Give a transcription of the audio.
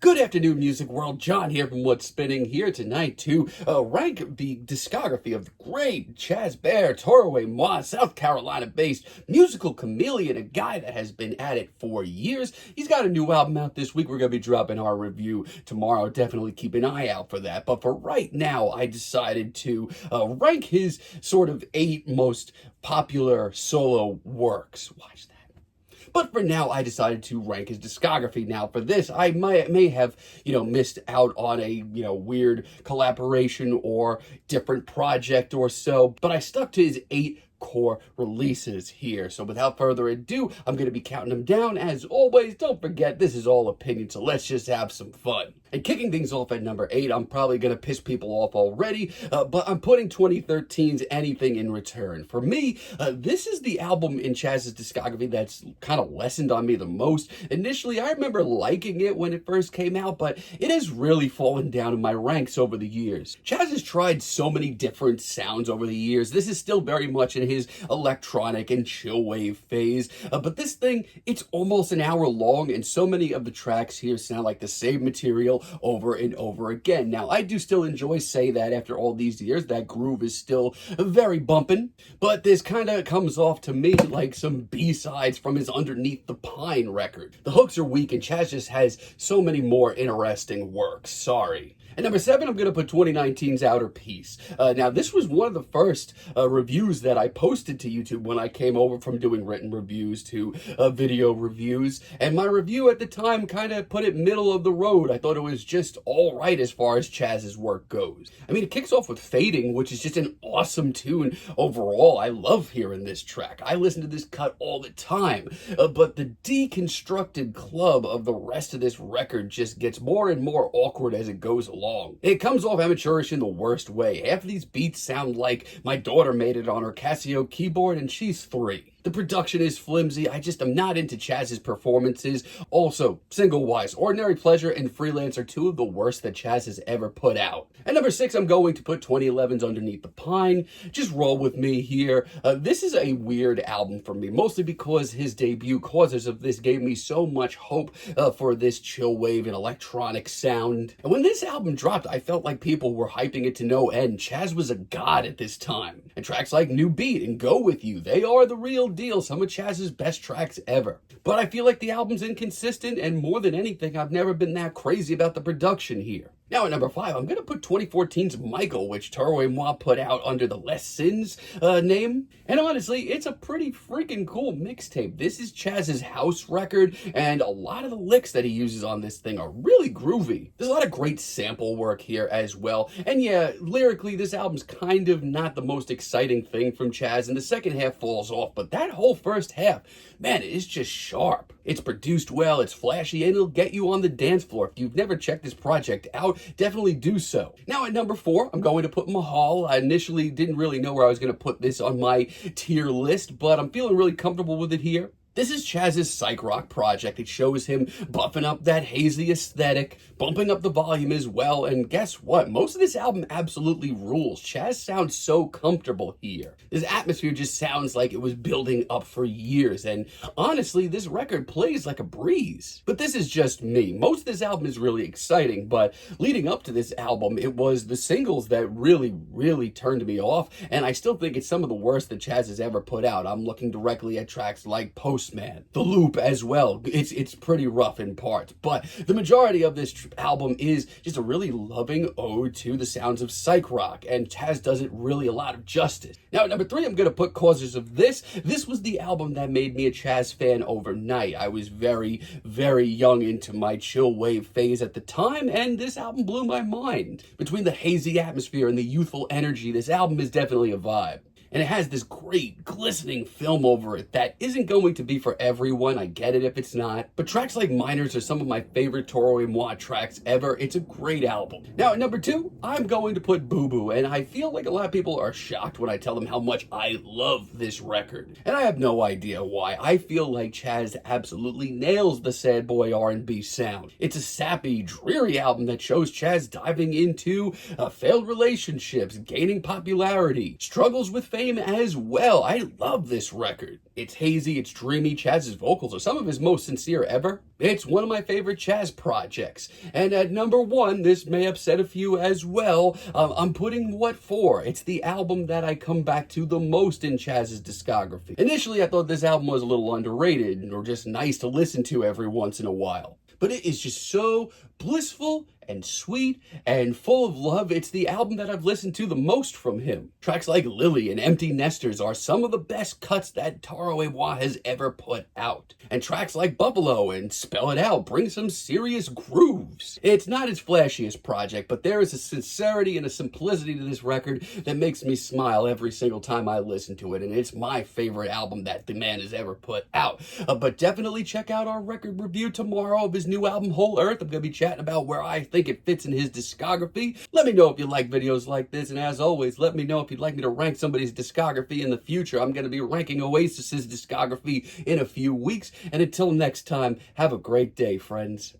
Good afternoon, music world. John here from What's Spinning, here tonight to rank the discography of the great Chaz Baer, Toroway Moi, South Carolina-based musical chameleon, a guy that has been at it for years. He's got a new album out this week. We're going to be dropping our review tomorrow. Definitely keep an eye out for that. But for right now, I decided to rank his sort of 8 most popular solo works. Watch that. But for now, I decided to rank his discography. Now, for this, I may have, missed out on a, weird collaboration or different project or so, but I stuck to his 8 core releases here. So without further ado, I'm going to be counting them down. As always, don't forget, this is all opinion, so let's just have some fun. And kicking things off at number 8, I'm probably going to piss people off already, but I'm putting 2013's Anything in Return. For me, this is the album in Chaz's discography that's kind of lessened on me the most. Initially, I remember liking it when it first came out, but it has really fallen down in my ranks over the years. Chaz has tried so many different sounds over the years. This is still very much in his electronic and chill wave phase, but this thing, it's almost an hour long, and so many of the tracks here sound like the same material over and over again. Now, I do still enjoy Say That after all these years. That groove is still very bumpin', but this kind of comes off to me like some B-sides from his Underneath the Pine record. The hooks are weak, and Chaz just has so many more interesting works. Sorry. At number 7, I'm going to put 2019's Outer Peace. Now, this was one of the first reviews that I posted to YouTube when I came over from doing written reviews to video reviews. And my review at the time kind of put it middle of the road. I thought it was just all right as far as Chaz's work goes. I mean, it kicks off with Fading, which is just an awesome tune overall. I love hearing this track. I listen to this cut all the time. But the deconstructed club of the rest of this record just gets more and more awkward as it goes along. It comes off amateurish in the worst way. Half of these beats sound like my daughter made it on her Casio keyboard and she's 3. The production is flimsy. I'm not into Chaz's performances. Also, single-wise, Ordinary Pleasure and Freelance are 2 of the worst that Chaz has ever put out. At number 6, I'm going to put 2011's Underneath the Pine. Just roll with me here. This is a weird album for me, mostly because his debut, Causes of This, gave me so much hope for this chill wave and electronic sound. And when this album dropped, I felt like people were hyping it to no end. Chaz was a god at this time. And tracks like New Beat and Go With You, they are the real deal, some of Chaz's best tracks ever. But I feel like the album's inconsistent, and more than anything, I've never been that crazy about the production here. Now at number 5, I'm going to put 2014's Michael, which Toroway Moi put out under the Less Sins name. And honestly, it's a pretty freaking cool mixtape. This is Chaz's house record, and a lot of the licks that he uses on this thing are really groovy. There's a lot of great sample work here as well. And yeah, lyrically, this album's kind of not the most exciting thing from Chaz, and the second half falls off. But that whole first half, man, it is just sharp. It's produced well, it's flashy, and it'll get you on the dance floor. If you've never checked this project out, definitely do so. Now at number 4, I'm going to put Mahal. I initially didn't really know where I was going to put this on my tier list, but I'm feeling really comfortable with it here. This is Chaz's psych rock project. It shows him buffing up that hazy aesthetic, bumping up the volume as well, and guess what? Most of this album absolutely rules. Chaz sounds so comfortable here. This atmosphere just sounds like it was building up for years, and honestly, this record plays like a breeze. But this is just me. Most of this album is really exciting, but leading up to this album, it was the singles that really turned me off, and I still think it's some of the worst that Chaz has ever put out. I'm looking directly at tracks like Postman, The Loop as well. It's pretty rough in parts, but the majority of this album is just a really loving ode to the sounds of psych rock, and Chaz does it really a lot of justice. Now at number 3, I'm going to put Causes of This. This was the album that made me a Chaz fan overnight. I was very young into my chill wave phase at the time, and this album blew my mind. Between the hazy atmosphere and the youthful energy, this album is definitely a vibe. And it has this great, glistening film over it that isn't going to be for everyone. I get it if it's not. But tracks like Minors are some of my favorite Toroway Moi tracks ever. It's a great album. Now, at number 2, I'm going to put Boo Boo. And I feel like a lot of people are shocked when I tell them how much I love this record. And I have no idea why. I feel like Chaz absolutely nails the sad boy R&B sound. It's a sappy, dreary album that shows Chaz diving into failed relationships, gaining popularity, struggles with fame, same as well. I love this record. It's hazy, it's dreamy. Chaz's vocals are some of his most sincere ever. It's one of my favorite Chaz projects. And at number 1, this may upset a few as well, I'm putting What For. It's the album that I come back to the most in Chaz's discography. Initially, I thought this album was a little underrated or just nice to listen to every once in a while. But it is just so blissful and sweet and full of love. It's the album that I've listened to the most from him. Tracks like Lily and Empty Nesters are some of the best cuts that Toro y Moi has ever put out. And tracks like Buffalo and Spell It Out bring some serious grooves. It's not his flashiest project, but there is a sincerity and a simplicity to this record that makes me smile every single time I listen to it, and it's my favorite album that the man has ever put out. But definitely check out our record review tomorrow of his new album, Whole Earth. I'm going to be chatting about where I think it fits in his discography. Let me know if you like videos like this, and as always, let me know if you'd like me to rank somebody's discography in the future. I'm going to be ranking Oasis's discography in a few weeks, and until next time, have a great day, friends.